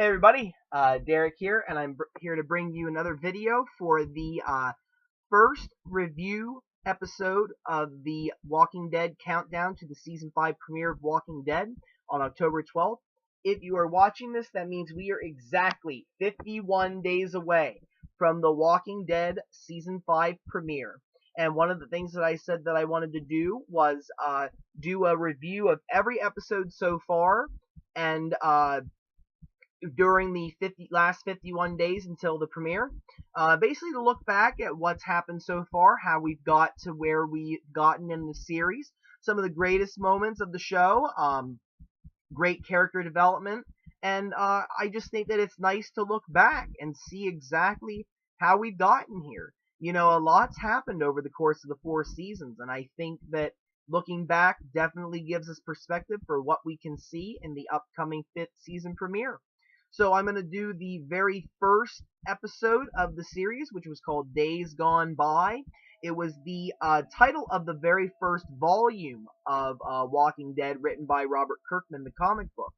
Hey everybody, Derek here, and I'm here to bring you another video for the first review episode of the Walking Dead countdown to the season 5 premiere of Walking Dead on October 12th. If you are watching this, that means we are exactly 51 days away from the Walking Dead season 5 premiere. And one of the things that I said that I wanted to do was do a review of every episode so far, and during the last 51 days until the premiere. Basically to look back at what's happened so far, how we've got to where we've gotten in the series, some of the greatest moments of the show, great character development, and I just think that it's nice to look back and see exactly how we've gotten here. You know, a lot's happened over the course of the 4 seasons, and I think that looking back definitely gives us perspective for what we can see in the upcoming 5th season premiere. So I'm going to do the very first episode of the series, which was called Days Gone By. It was the title of the very first volume of Walking Dead, written by Robert Kirkman, the comic book.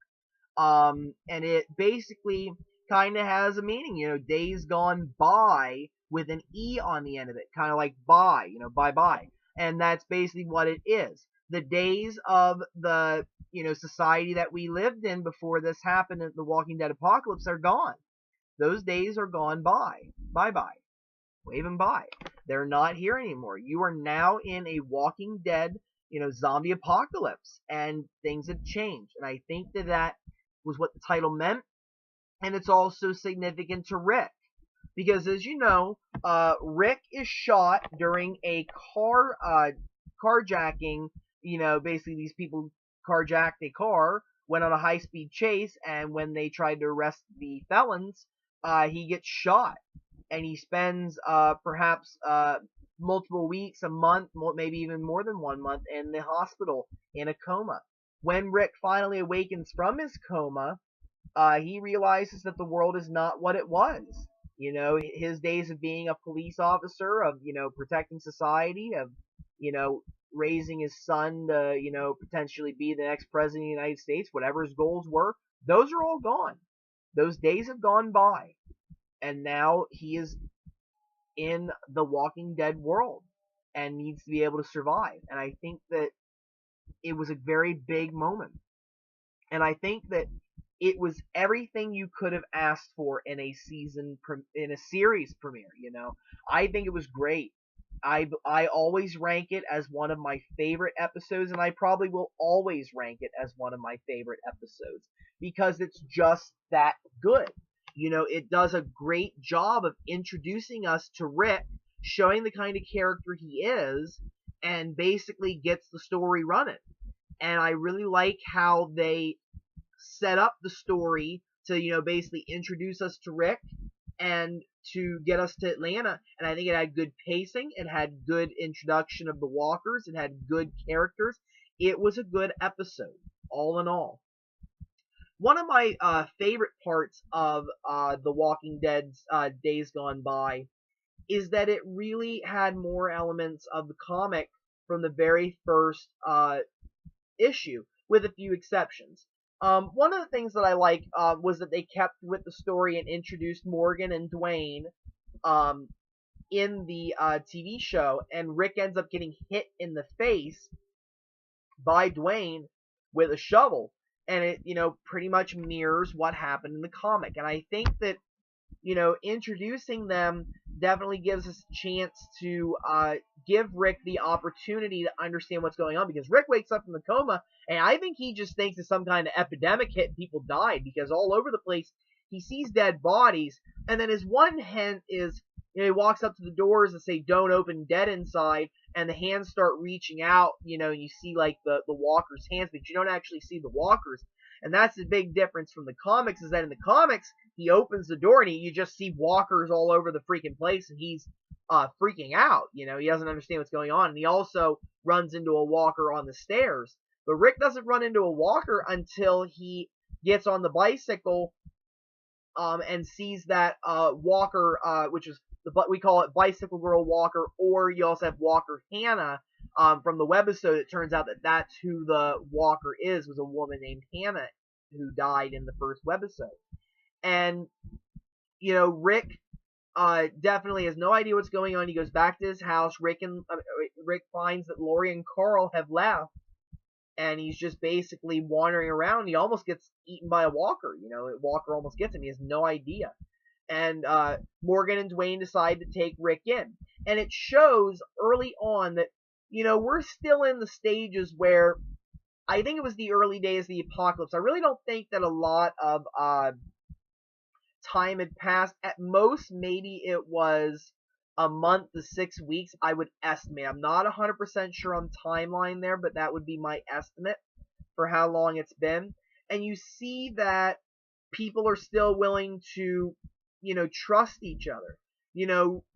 And it basically kind of has a meaning, you know, days gone by with an E on the end of it, kind of like bye, you know, bye-bye. And that's basically what it is. The days of the, you know, society that we lived in before this happened, the Walking Dead apocalypse, are gone. Those days are gone by. Bye-bye. Wave them by. They're not here anymore. You are now in a Walking Dead, you know, zombie apocalypse, and things have changed. And I think that that was what the title meant, and it's also significant to Rick. Because, as you know, Rick is shot during a carjacking. You know, basically these people carjacked a car, went on a high-speed chase, and when they tried to arrest the felons, he gets shot. And he spends perhaps multiple weeks, a month, maybe even more than 1 month in the hospital in a coma. When Rick finally awakens from his coma, he realizes that the world is not what it was. You know, his days of being a police officer, of, you know, protecting society, of, you know, raising his son to, you know, potentially be the next president of the United States, whatever his goals were, those are all gone. Those days have gone by. And now he is in the Walking Dead world and needs to be able to survive. And I think that it was a very big moment. And I think that it was everything you could have asked for in a series premiere, you know. I think it was great. I always rank it as one of my favorite episodes, and I probably will always rank it as one of my favorite episodes because it's just that good. You know, it does a great job of introducing us to Rick, showing the kind of character he is, and basically gets the story running. And I really like how they set up the story to, you know, basically introduce us to Rick and to get us to Atlanta. And I think it had good pacing. It had good introduction of the walkers. It had good characters. It was a good episode, all in all. One of my favorite parts of The Walking Dead's Days Gone By is that it really had more elements of the comic from the very first issue, with a few exceptions. One of the things that I like was that they kept with the story and introduced Morgan and Dwayne in the TV show, and Rick ends up getting hit in the face by Dwayne with a shovel, and it, you know, pretty much mirrors what happened in the comic. And I think that, you know, introducing them definitely gives us a chance to give Rick the opportunity to understand what's going on, because Rick wakes up from the coma, and I think he just thinks it's some kind of epidemic hit and people died, because all over the place he sees dead bodies, and then his one hint is, you know, he walks up to the doors that say "Don't open, dead inside," and the hands start reaching out, you know, and you see like the walkers' hands, but you don't actually see the walkers. And that's the big difference from the comics, is that in the comics, he opens the door and you just see walkers all over the freaking place, and he's freaking out. You know, he doesn't understand what's going on. And he also runs into a walker on the stairs. But Rick doesn't run into a walker until he gets on the bicycle and sees that Walker, which is we call it Bicycle Girl Walker, or you also have Walker Hannah from the webisode. It turns out that that's who the Walker is, was a woman named Hannah who died in the first webisode. And, Rick definitely has no idea what's going on. He goes back to his house. Rick finds that Lori and Carl have left, and he's just basically wandering around. He almost gets eaten by a walker. Walker almost gets him. He has no idea. And Morgan and Dwayne decide to take Rick in. And it shows early on that, we're still in the stages where I think it was the early days of the apocalypse. I really don't think that a lot of time had passed. At most, maybe it was a month to 6 weeks, I would estimate. I'm not 100% sure on timeline there, but that would be my estimate for how long it's been. And you see that people are still willing to, trust each other.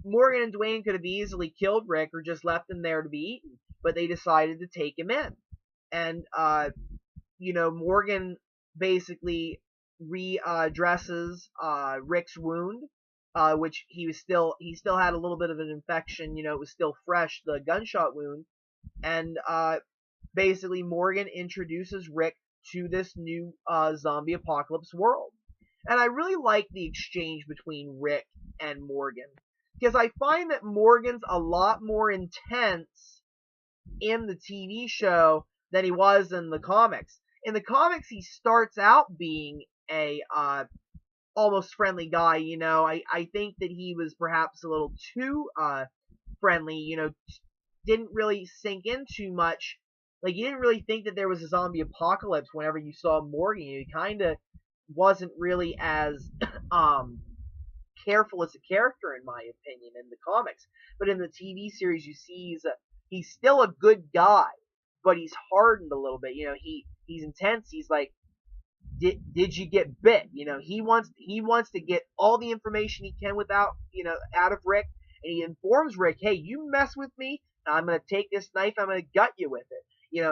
Morgan and Dwayne could have easily killed Rick or just left him there to be eaten, but they decided to take him in. And, Morgan basically redresses Rick's wound, which he still had a little bit of an infection. It was still fresh, the gunshot wound. And basically Morgan introduces Rick to this new zombie apocalypse world. And I really like the exchange between Rick and Morgan, because I find that Morgan's a lot more intense in the TV show than he was in the comics. In the comics, he starts out being a almost friendly guy. I think that he was perhaps a little too friendly. Didn't really sink in too much. Like, you didn't really think that there was a zombie apocalypse whenever you saw Morgan. He kind of wasn't really as careful as a character, in my opinion, in the comics. But in the TV series, you see he's still a good guy, but he's hardened a little bit. He's intense. He's like, did you get bit? He wants to get all the information he can out of Rick, and he informs Rick, hey, you mess with me, I'm gonna take this knife, I'm gonna gut you with it.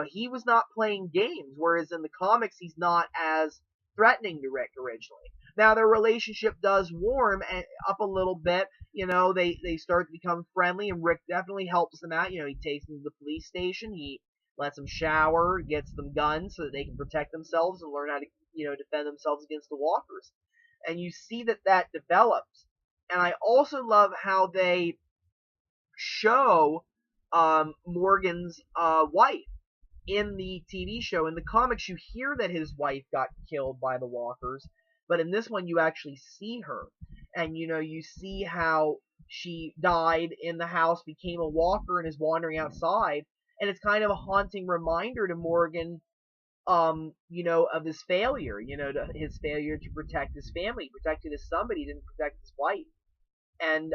He was not playing games, whereas in the comics he's not as threatening to Rick originally. Now their relationship does warm up a little bit. They start to become friendly, and Rick definitely helps them out. He takes them to the police station. He lets them shower, gets them guns so that they can protect themselves and learn how to, defend themselves against the walkers. And you see that develops. And I also love how they show Morgan's wife in the TV show. In the comics, you hear that his wife got killed by the walkers, but in this one, you actually see her. And, you see how she died in the house, became a walker, and is wandering outside. And it's kind of a haunting reminder to Morgan, of his failure, his failure to protect his family. He protected his son, but he didn't protect his wife. And,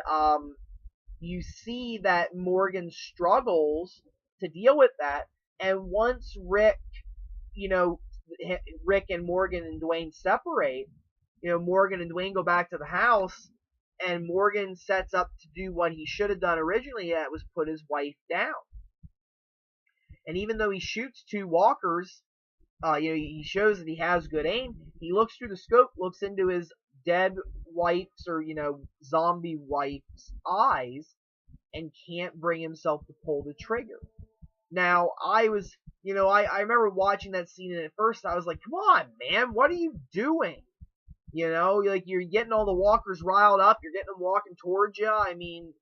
you see that Morgan struggles to deal with that. And once Rick and Morgan and Dwayne separate, Morgan and Dwayne go back to the house, and Morgan sets up to do what he should have done originally, that was put his wife down. And even though he shoots two walkers, he shows that he has good aim. He looks through the scope, looks into his dead wife's or, zombie wife's eyes, and can't bring himself to pull the trigger. Now, I remember watching that scene, and at first I was like, come on, man, what are you doing? Like, you're getting all the walkers riled up, you're getting them walking towards you. I mean,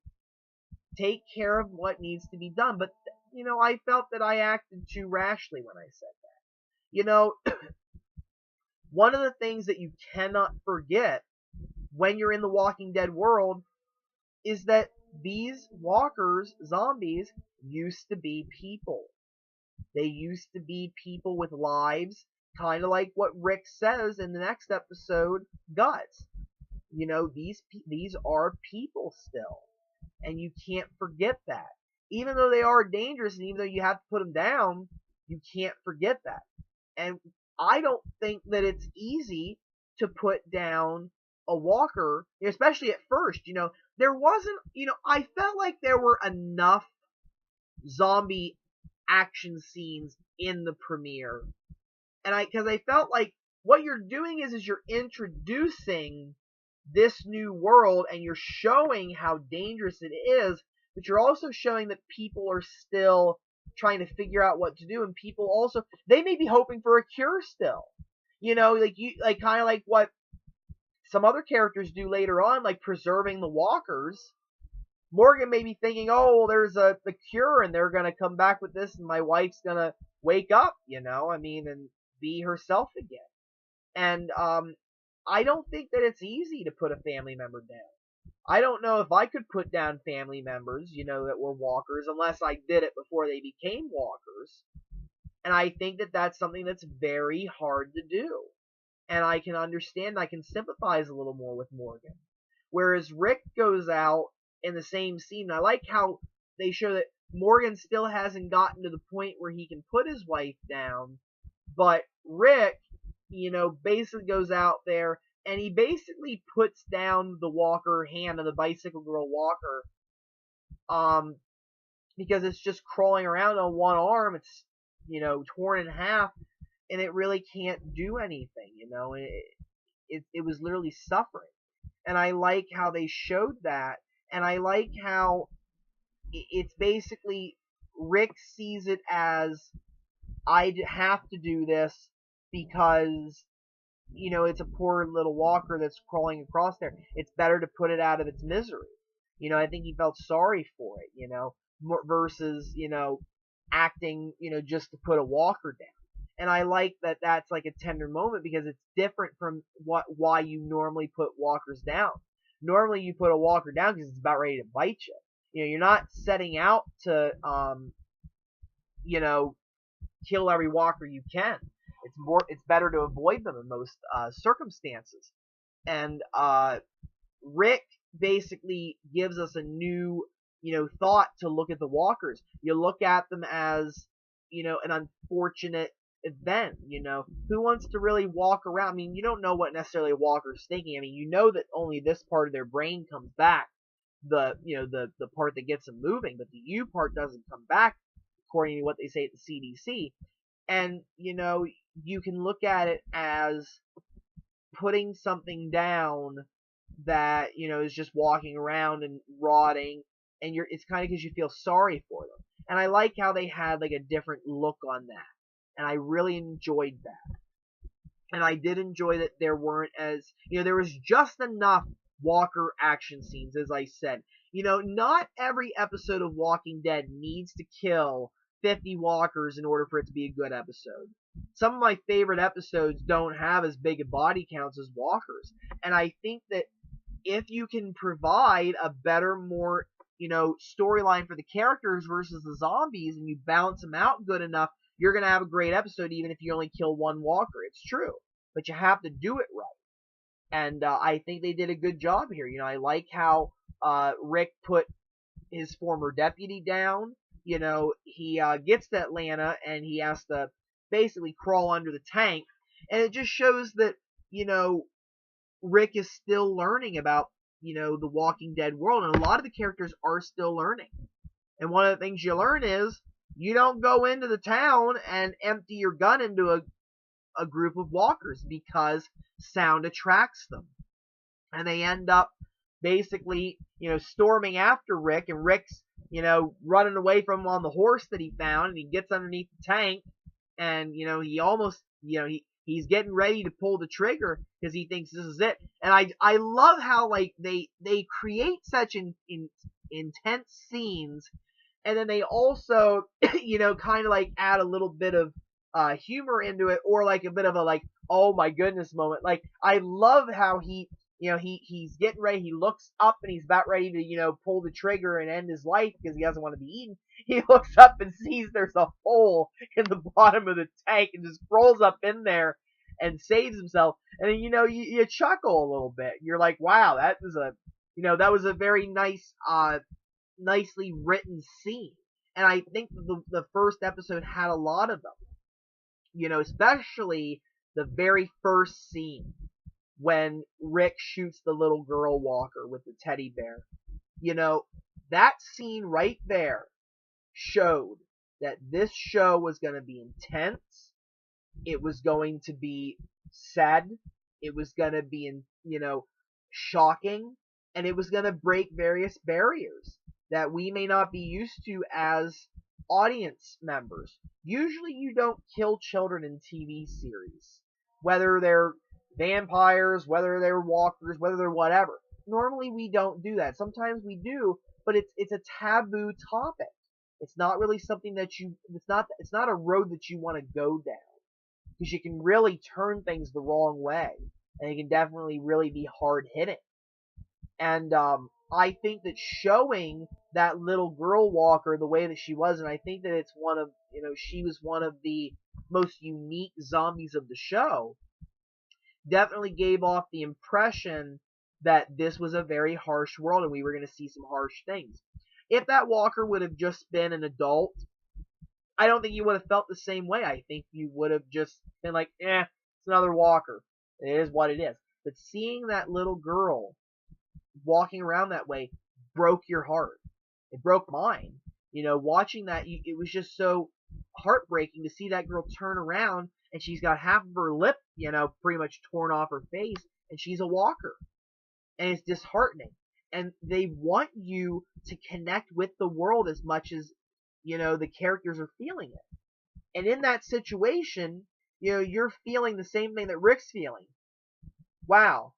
take care of what needs to be done. But, I felt that I acted too rashly when I said that. One of the things that you cannot forget when you're in the Walking Dead world is that these walkers, zombies, used to be people. They used to be people with lives, kind of like what Rick says in the next episode, Guts. These are people still, and you can't forget that. Even though they are dangerous, and even though you have to put them down, you can't forget that. And I don't think that it's easy to put down a walker, especially at first. There wasn't, I felt like there were enough zombie action scenes in the premiere. And because I felt like what you're doing is you're introducing this new world, and you're showing how dangerous it is, but you're also showing that people are still trying to figure out what to do, and people also, they may be hoping for a cure still. Kind of like what some other characters do later on, like preserving the walkers. Morgan may be thinking, oh, well, there's the cure, and they're gonna come back with this, and my wife's gonna wake up, I mean, and be herself again. And I don't think that it's easy to put a family member down. I don't know if I could put down family members, that were walkers, unless I did it before they became walkers. And I think that that's something that's very hard to do. And I can understand, I can sympathize a little more with Morgan. Whereas Rick goes out in the same scene. I like how they show that Morgan still hasn't gotten to the point where he can put his wife down, but Rick, basically goes out there and he basically puts down the walker hand of the Bicycle Girl walker, because it's just crawling around on one arm. It's, torn in half, and it really can't do anything, it was literally suffering. And I like how they showed that, and I like how it's basically Rick sees it as, I have to do this because, it's a poor little walker that's crawling across there. It's better to put it out of its misery. I think he felt sorry for it, versus, acting, just to put a walker down. And I like that that's like a tender moment, because it's different from why you normally put walkers down. Normally you put a walker down because it's about ready to bite you. You're not setting out to, kill every walker you can. It's better to avoid them in most circumstances. And Rick basically gives us a new, thought to look at the walkers. You look at them as, an unfortunate event. Who wants to really walk around? I mean, you don't know what necessarily a walker's thinking. I mean, you know that only this part of their brain comes back, the part that gets them moving, but the U part doesn't come back, according to what they say at the CDC. And, you can look at it as putting something down that, is just walking around and rotting, and it's kind of because you feel sorry for them. And I like how they had like a different look on that. And I really enjoyed that. And I did enjoy that there weren't there was just enough walker action scenes, as I said. Not every episode of Walking Dead needs to kill 50 walkers in order for it to be a good episode. Some of my favorite episodes don't have as big a body counts as walkers. And I think that if you can provide a better, more, storyline for the characters versus the zombies, and you balance them out good enough, you're going to have a great episode even if you only kill one walker. It's true. But you have to do it right. And I think they did a good job here. I like how Rick put his former deputy down. He gets to Atlanta and he has to basically crawl under the tank. And it just shows that, Rick is still learning about, the Walking Dead world. And a lot of the characters are still learning. And one of the things you learn is, you don't go into the town and empty your gun into a group of walkers, because sound attracts them. And they end up basically, storming after Rick, and Rick's, running away from him on the horse that he found, and he gets underneath the tank, and, he almost, he's getting ready to pull the trigger because he thinks this is it. And I love how, like, they create such intense scenes, and then they also, kind of like add a little bit of humor into it, or like a bit of a like, oh my goodness moment. Like, I love how he's getting ready, he looks up and he's about ready to, pull the trigger and end his life because he doesn't want to be eaten. He looks up and sees there's a hole in the bottom of the tank and just rolls up in there and saves himself. And then, you chuckle a little bit. You're like, wow, that was a very nice, nicely written scene. And I think the first episode had a lot of them. Especially the very first scene when Rick shoots the little girl walker with the teddy bear. That scene right there showed that this show was going to be intense. It was going to be sad. It was going to be, shocking. And it was going to break various barriers that we may not be used to as audience members. Usually you don't kill children in TV series. Whether they're vampires, whether they're walkers, whether they're whatever. Normally we don't do that. Sometimes we do, but it's a taboo topic. It's not really something that it's not a road that you want to go down, because you can really turn things the wrong way, and it can definitely really be hard hitting. And I think that showing that little girl walker the way that she was, and I think that it's one of, she was one of the most unique zombies of the show, definitely gave off the impression that this was a very harsh world and we were going to see some harsh things. If that walker would have just been an adult, I don't think you would have felt the same way. I think you would have just been like, it's another walker. It is what it is. But seeing that little girl walking around that way broke your heart. It broke mine. Watching that, it was just so heartbreaking to see that girl turn around and she's got half of her lip, pretty much torn off her face, and she's a walker. And it's disheartening. And they want you to connect with the world as much as, the characters are feeling it. And in that situation, you're feeling the same thing that Rick's feeling. Wow,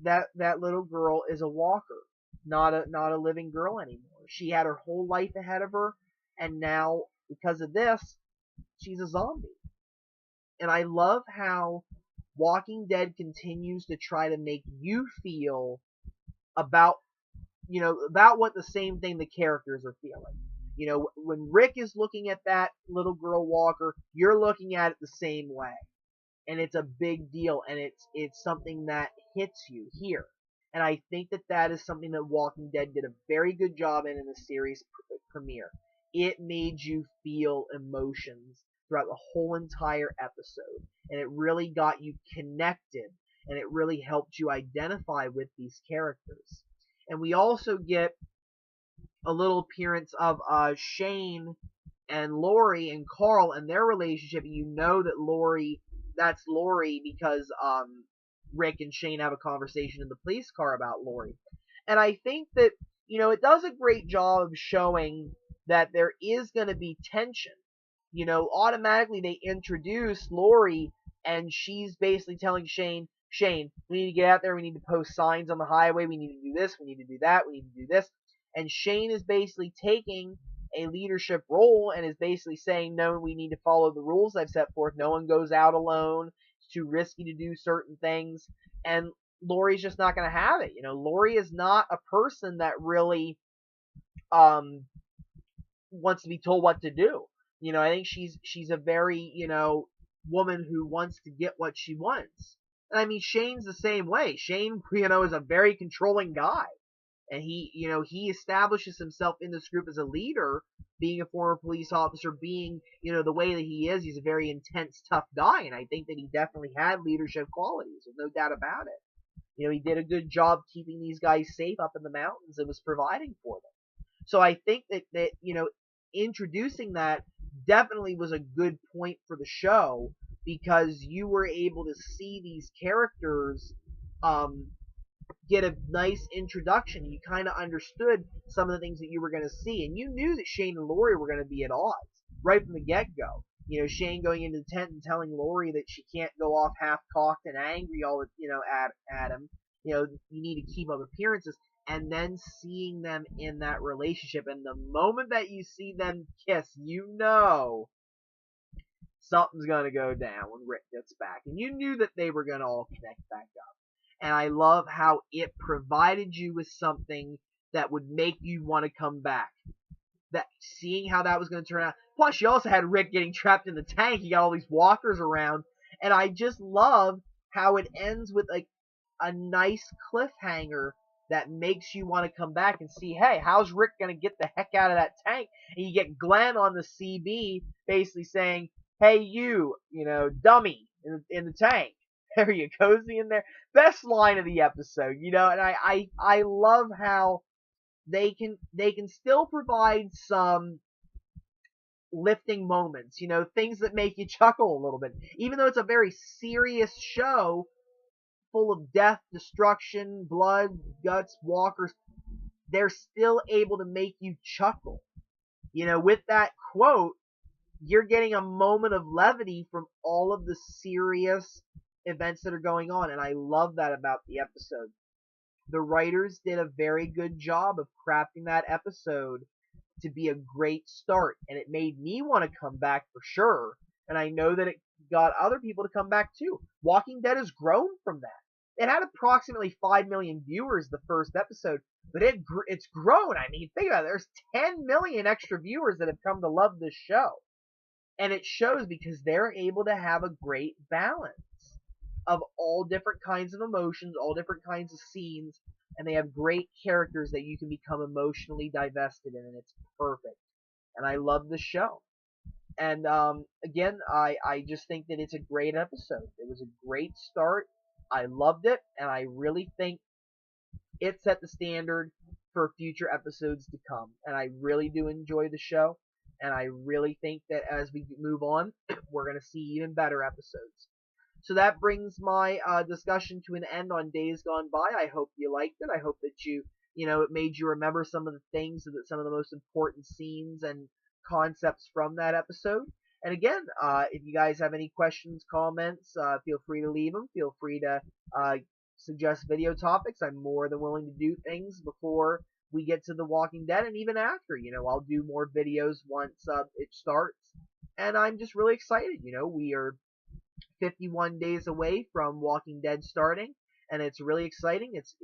that little girl is a walker, not a living girl anymore. She had her whole life ahead of her, and now because of this, she's a zombie. And I love how Walking Dead continues to try to make you feel about what the same thing the characters are feeling. When Rick is looking at that little girl walker, you're looking at it the same way. And it's a big deal, and it's something that hits you here. And I think that is something that Walking Dead did a very good job in the series premiere. It made you feel emotions throughout the whole entire episode, and it really got you connected, and it really helped you identify with these characters. And we also get a little appearance of Shane and Lori and Carl and their relationship. You know that that's Lori because Rick and Shane have a conversation in the police car about Lori. And I think that, it does a great job of showing that there is going to be tension. Automatically they introduce Lori, and she's basically telling Shane, we need to get out there, we need to post signs on the highway, we need to do this, we need to do that, we need to do this. And Shane is basically taking a leadership role and is basically saying, no, we need to follow the rules I've set forth. No one goes out alone. It's too risky to do certain things. And Lori's just not going to have it. Lori is not a person that really wants to be told what to do. I think she's a very, woman who wants to get what she wants. And I mean, Shane's the same way. Shane, is a very controlling guy. And he establishes himself in this group as a leader, being a former police officer, being, the way that he is. He's a very intense, tough guy. And I think that he definitely had leadership qualities. There's no doubt about it. He did a good job keeping these guys safe up in the mountains and was providing for them. So I think that introducing that definitely was a good point for the show, because you were able to see these characters get a nice introduction. You kind of understood some of the things that you were going to see, and you knew that Shane and Lori were going to be at odds right from the get-go. Shane going into the tent and telling Lori that she can't go off half-cocked and angry all at him. You need to keep up appearances. And then seeing them in that relationship, and the moment that you see them kiss, something's going to go down when Rick gets back. And you knew that they were going to all connect back up. And I love how it provided you with something that would make you want to come back. That seeing how that was going to turn out. Plus, you also had Rick getting trapped in the tank. He got all these walkers around. And I just love how it ends with like a nice cliffhanger that makes you want to come back and see, hey, how's Rick going to get the heck out of that tank? And you get Glenn on the CB basically saying, hey, you, dummy in the tank. There you go, cozy in there. Best line of the episode, and I love how they can still provide some lifting moments, things that make you chuckle a little bit. Even though it's a very serious show full of death, destruction, blood, guts, walkers, they're still able to make you chuckle. With that quote, you're getting a moment of levity from all of the serious events that are going on, and I love that about the episode. The writers did a very good job of crafting that episode to be a great start, and it made me want to come back for sure. And I know that it got other people to come back too. Walking Dead has grown from that. It had approximately 5 million viewers the first episode, but it's grown. I mean, think about it. There's 10 million extra viewers that have come to love this show. And it shows because they're able to have a great balance of all different kinds of emotions, all different kinds of scenes, and they have great characters that you can become emotionally divested in, and it's perfect. And I love the show. And again, I just think that it's a great episode. It was a great start. I loved it, and I really think it set the standard for future episodes to come. And I really do enjoy the show, and I really think that as we move on, we're going to see even better episodes. So that brings my discussion to an end on Days Gone By. I hope you liked it. I hope that it made you remember some of the things, some of the most important scenes and concepts from that episode. And again, if you guys have any questions, comments, feel free to leave them. Feel free to suggest video topics. I'm more than willing to do things before we get to The Walking Dead, and even after. I'll do more videos once it starts. And I'm just really excited. We are 51 days away from Walking Dead starting, and it's really exciting. It's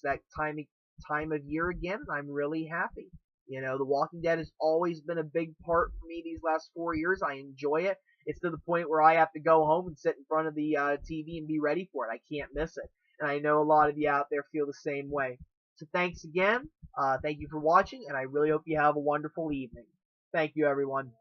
that time of year again, and I'm really happy. The Walking Dead has always been a big part for me these last 4 years. I enjoy it. It's to the point where I have to go home and sit in front of the TV and be ready for it. I can't miss it. And I know a lot of you out there feel the same way. So thanks again. Thank you for watching, and I really hope you have a wonderful evening. Thank you, everyone.